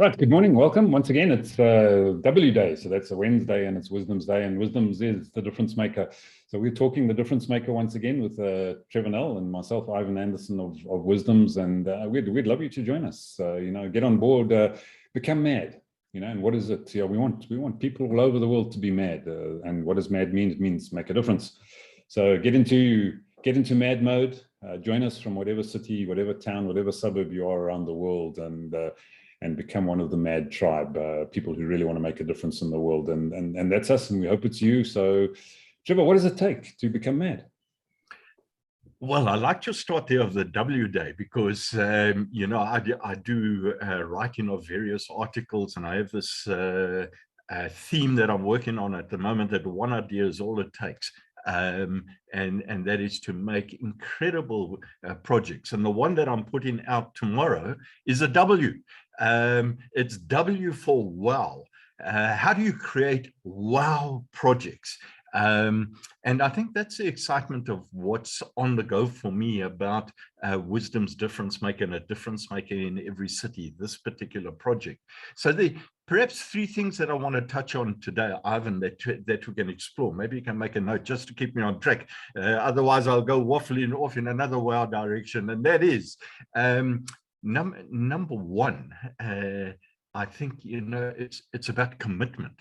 Right, good morning, welcome. Once again, it's W Day, so that's a Wednesday and it's Wisdom's Day, and Wisdom's is the difference maker. So we're talking the difference maker once again with Trevor Nell and myself, Ivan Anderson of Wisdom's, and we'd love you to join us. Get on board, become mad, and what is it? We want people all over the world to be mad, and what does mad mean? It means make a difference. So get into mad mode, join us from whatever city, whatever town, whatever suburb you are around the world, and become one of the mad tribe, people who really want to make a difference in the world. And that's us, and we hope it's you. So, Trevor, what does it take to become mad? Well, I like to start there of the W Day because, I do writing of various articles, and I have this theme that I'm working on at the moment, that one idea is all it takes. And that is to make incredible projects. And the one that I'm putting out tomorrow is a W. It's W for wow. How do you create wow projects? And I think that's the excitement of what's on the go for me about Wisdom's Difference Maker and a difference maker in every city, this particular project. So perhaps three things that I want to touch on today, Ivan, that we can explore. Maybe you can make a note just to keep me on track. Otherwise, I'll go waffling off in another wow direction. And that is number one, I think, it's about commitment.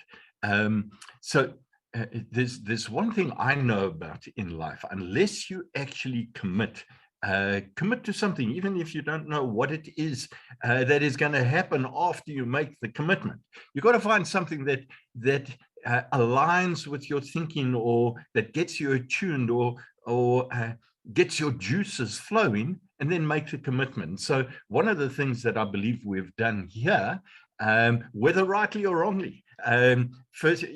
There's one thing I know about in life: unless you actually commit to something, even if you don't know what it is that is going to happen after you make the commitment, you've got to find something that aligns with your thinking, or that gets you attuned, or gets your juices flowing, and then make the commitment. So one of the things that I believe we've done here, whether rightly or wrongly, first,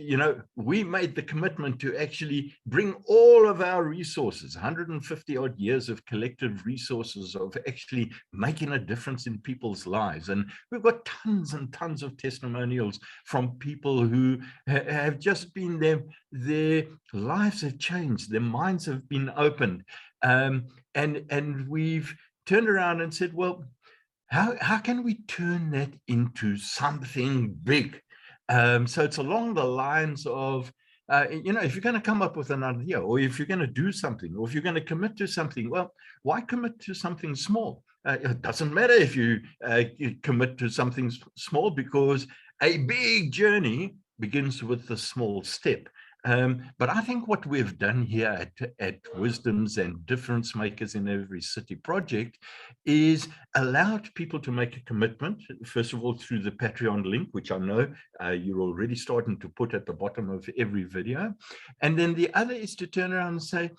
we made the commitment to actually bring all of our resources, 150 odd years of collective resources of actually making a difference in people's lives. And we've got tons and tons of testimonials from people who have just been their lives have changed, their minds have been opened. And we've turned around and said, well, how can we turn that into something big? So it's along the lines of, if you're going to come up with an idea, or if you're going to do something, or if you're going to commit to something, well, why commit to something small? It doesn't matter if you commit to something small, because a big journey begins with a small step. But I think what we've done here at Wisdom's and Difference Makers in Every City project is allowed people to make a commitment, first of all, through the Patreon link, which I know you're already starting to put at the bottom of every video. And then the other is to turn around and say,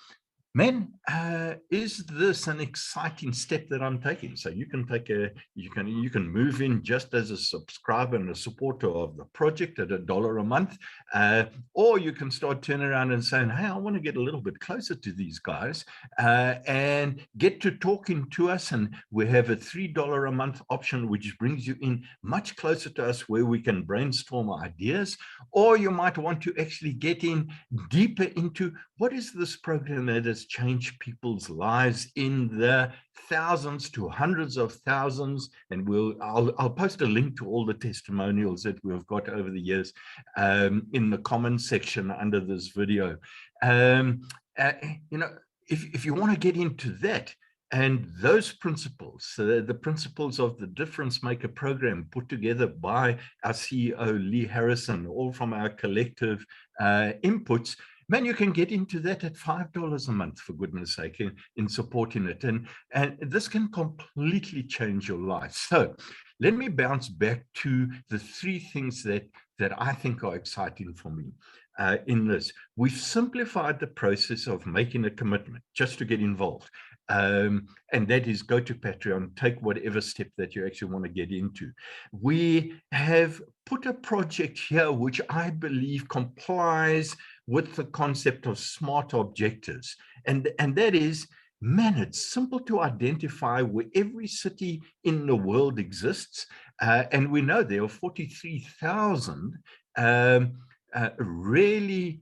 man, is this an exciting step that I'm taking? So you can you can move in just as a subscriber and a supporter of the project at $1 a month, or you can start turning around and saying, hey, I want to get a little bit closer to these guys and get to talking to us. And we have a $3 a month option, which brings you in much closer to us, where we can brainstorm ideas. Or you might want to actually get in deeper into what is this program that has changed people's lives in the thousands to hundreds of thousands. And I'll post a link to all the testimonials that we've got over the years in the comments section under this video. If you want to get into that, and those principles, the principles of the Difference Maker program put together by our CEO, Lee Harrison, all from our collective inputs, man, you can get into that at $5 a month, for goodness sake, in supporting it. And this can completely change your life. So let me bounce back to the three things that I think are exciting for me in this. We've simplified the process of making a commitment just to get involved. And that is go to Patreon, take whatever step that you actually want to get into. We have put a project here which I believe complies with the concept of SMART objectives. And that is, man, it's simple to identify where every city in the world exists. And we know there are 43,000 really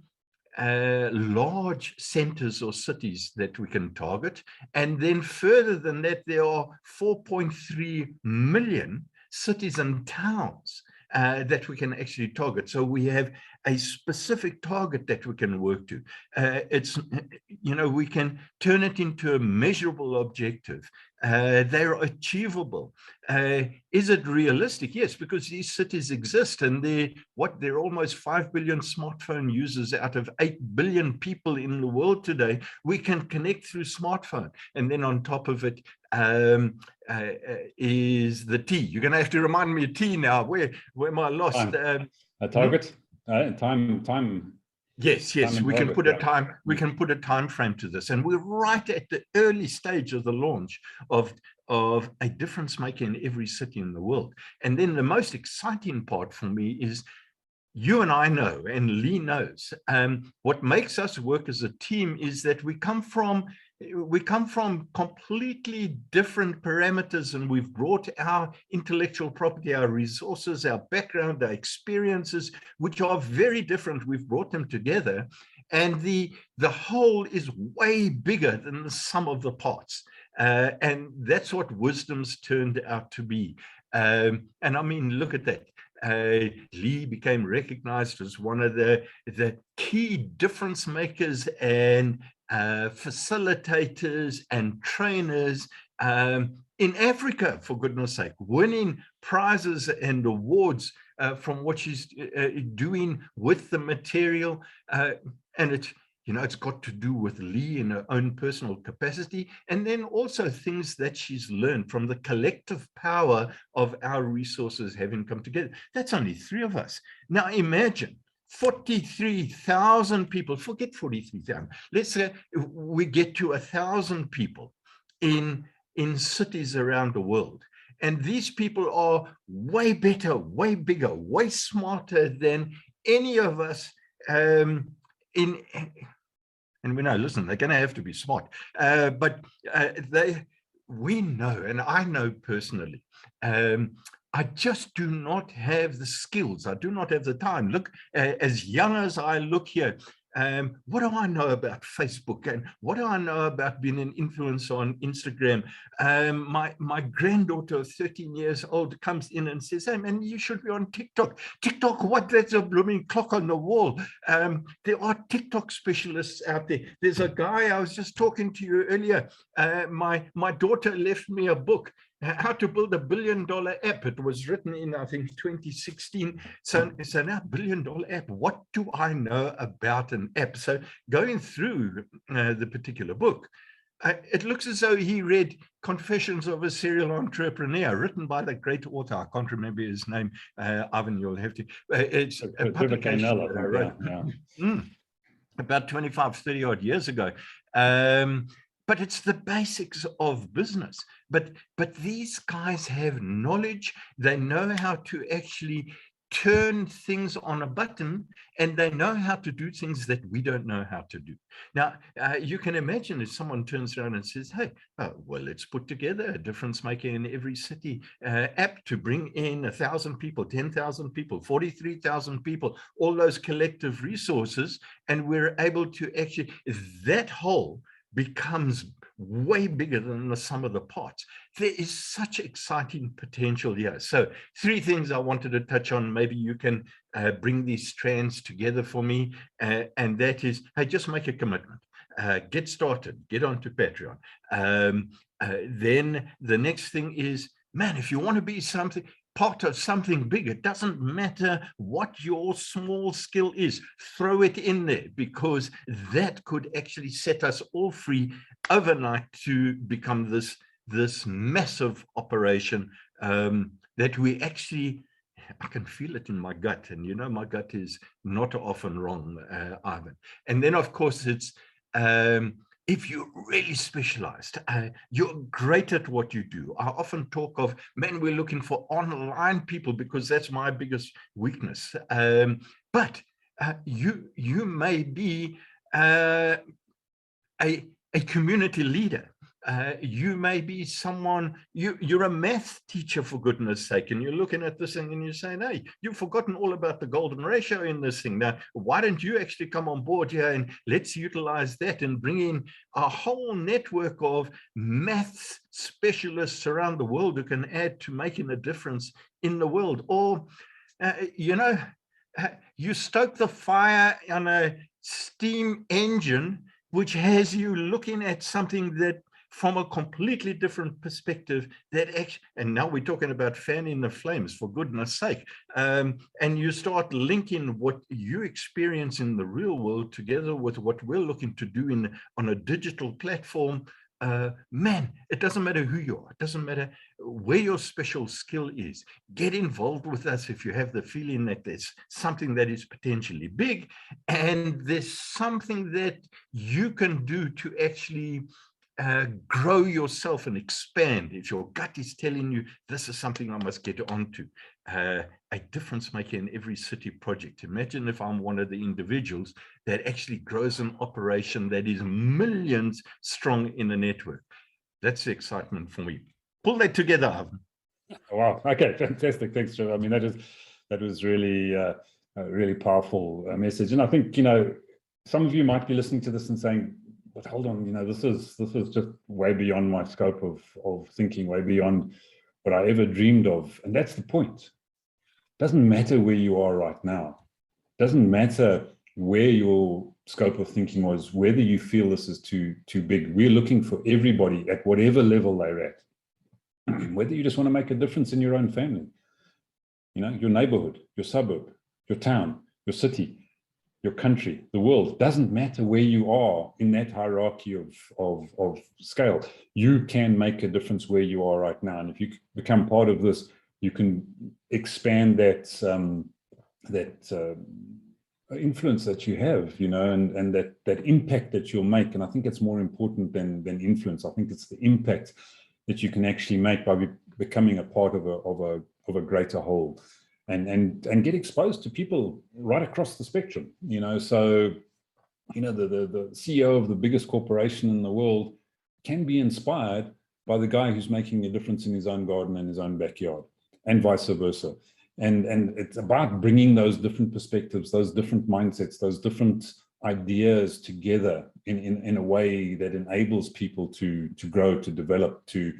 large centers or cities that we can target. And then further than that, there are 4.3 million cities and towns that we can actually target. So we have a specific target that we can work to. It's, you know, we can turn it into a measurable objective. They're achievable. Is it realistic? Yes, because these cities exist, and they're almost 5 billion smartphone users out of 8 billion people in the world today. We can connect through smartphone, and then on top of it is the T. You're going to have to remind me of T now. Where am I lost? A target, time. Yes, we can put a time. We can put a time frame to this, and we're right at the early stage of the launch of a difference maker in every city in the world. And then the most exciting part for me is, you and I know, and Lee knows, what makes us work as a team is that we come from completely different parameters, and we've brought our intellectual property, our resources, our background, our experiences, which are very different. We've brought them together, and the whole is way bigger than the sum of the parts. And that's what Wisdom's turned out to be. And I mean, look at that. Lee became recognized as one of the key difference makers and facilitators and trainers in Africa, for goodness sake, winning prizes and awards from what she's doing with the material. And it's, you know, it's got to do with Lee in her own personal capacity, and then also things that she's learned from the collective power of our resources having come together. That's only 3 of us. Now imagine 43,000 people, forget 43,000. Let's say we get to 1,000 people in cities around the world. And these people are way better, way bigger, way smarter than any of us and we know, listen, they're going to have to be smart, but we know, and I know personally, I just do not have the skills. I do not have the time. Look, as young as I look here, what do I know about Facebook, and what do I know about being an influencer on Instagram? My granddaughter of 13 years old comes in and says, "Hey man, you should be on TikTok." TikTok, what? That's a blooming clock on the wall. There are TikTok specialists out there. There's a guy, I was just talking to you earlier. My daughter left me a book, How to Build a $1 Billion App. It was written in, I think, 2016. So now $1 billion app. What do I know about an app? So going through the particular book, it looks as though he read Confessions of a Serial Entrepreneur, written by the great author. I can't remember his name. Ivan, you'll have to. It's a publication that I wrote about 25, 30 odd years ago. But it's the basics of business. But these guys have knowledge. They know how to actually turn things on a button, and they know how to do things that we don't know how to do. Now, you can imagine if someone turns around and says, "Hey, well, let's put together a difference maker in every city app to bring in 1,000 people, 10,000 people, 43,000 people, all those collective resources," and we're able to actually, that whole becomes way bigger than the sum of the parts. There is such exciting potential here. So 3 things I wanted to touch on. Maybe you can bring these strands together for me. And that is, hey, just make a commitment. Get started, get onto Patreon. Then the next thing is, man, if you want to be part of something big, it doesn't matter what your small skill is, throw it in there, because that could actually set us all free overnight to become this massive operation that we actually, I can feel it in my gut, and you know my gut is not often wrong, Ivan. And then of course it's if you're really specialized, you're great at what you do. I often talk of, man, we're looking for online people because that's my biggest weakness. But you may be a community leader. You may be someone, you're a math teacher, for goodness sake, and you're looking at this thing and you're saying, hey, you've forgotten all about the golden ratio in this thing. Now, why don't you actually come on board here and let's utilize that and bring in a whole network of maths specialists around the world who can add to making a difference in the world. Or, you stoke the fire on a steam engine, which has you looking at something that from a completely different perspective, that actually, and now we're talking about fanning the flames, for goodness sake, and you start linking what you experience in the real world together with what we're looking to do on a digital platform. Man, it doesn't matter who you are. It doesn't matter where your special skill is. Get involved with us if you have the feeling that there's something that is potentially big and there's something that you can do to actually grow yourself and expand. If your gut is telling you this is something I must get onto, a difference maker in every city project. Imagine if I'm one of the individuals that actually grows an operation that is millions strong in a network. That's the excitement for me. Pull that together, Ivan. Wow. Okay, fantastic. Thanks, Trevor. I mean, that was really a really powerful message. And I think, some of you might be listening to this and saying, but hold on, this is just way beyond my scope of thinking, way beyond what I ever dreamed of. And that's the point. It doesn't matter where you are right now. It doesn't matter where your scope of thinking was, whether you feel this is too big. We're looking for everybody at whatever level they're at. Whether you just want to make a difference in your own family, your neighborhood, your suburb, your town, your city, your country, the world, doesn't matter where you are in that hierarchy of scale. You can make a difference where you are right now. And if you become part of this, you can expand that influence that you have, and that impact that you'll make. And I think it's more important than influence. I think it's the impact that you can actually make by becoming a part of a greater whole. And get exposed to people right across the spectrum, so, the CEO of the biggest corporation in the world can be inspired by the guy who's making a difference in his own garden and his own backyard, and vice versa. And it's about bringing those different perspectives, those different mindsets, those different ideas together in a way that enables people to grow, to develop, to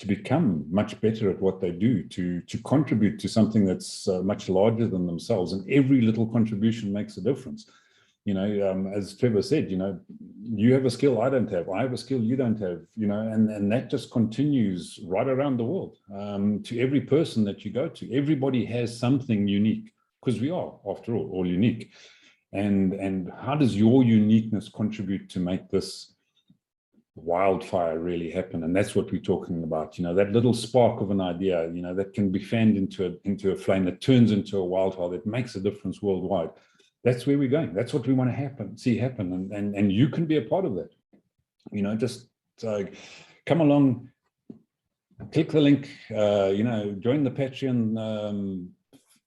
become much better at what they do, to contribute to something that's much larger than themselves. And every little contribution makes a difference. As Trevor said, you have a skill I don't have, I have a skill you don't have, and that just continues right around the world, to every person that you go to. Everybody has something unique, because we are, after all unique. And how does your uniqueness contribute to make this wildfire really happen? And that's what we're talking about. That little spark of an idea, that can be fanned into a flame that turns into a wildfire that makes a difference worldwide. That's where we're going. That's what we want to see happen. And you can be a part of that. Just come along, click the link, join the Patreon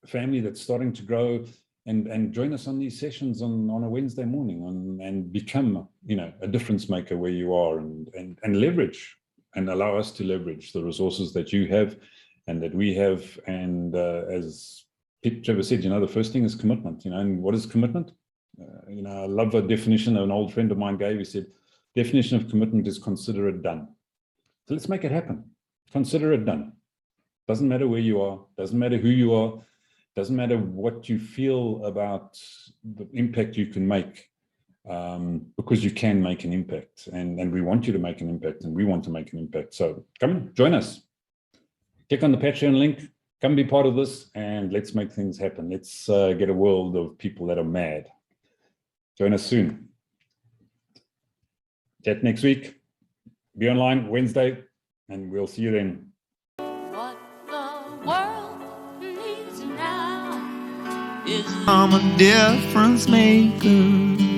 family that's starting to grow, and join us on these sessions on a Wednesday morning, and become, a difference maker where you are, and leverage, and allow us to leverage the resources that you have and that we have. And as Trevor said, the first thing is commitment, and what is commitment? I love a definition an old friend of mine gave. He said, definition of commitment is consider it done. So let's make it happen. Consider it done. Doesn't matter where you are, doesn't matter who you are, doesn't matter what you feel about the impact you can make, because you can make an impact, and we want you to make an impact, and we want to make an impact. So come on, join us. Click on the Patreon link, come be part of this, and let's make things happen. Let's get a world of people that are mad. Join us soon. Chat next week. Be online Wednesday, and we'll see you then. What the world needs now is I'm a difference maker.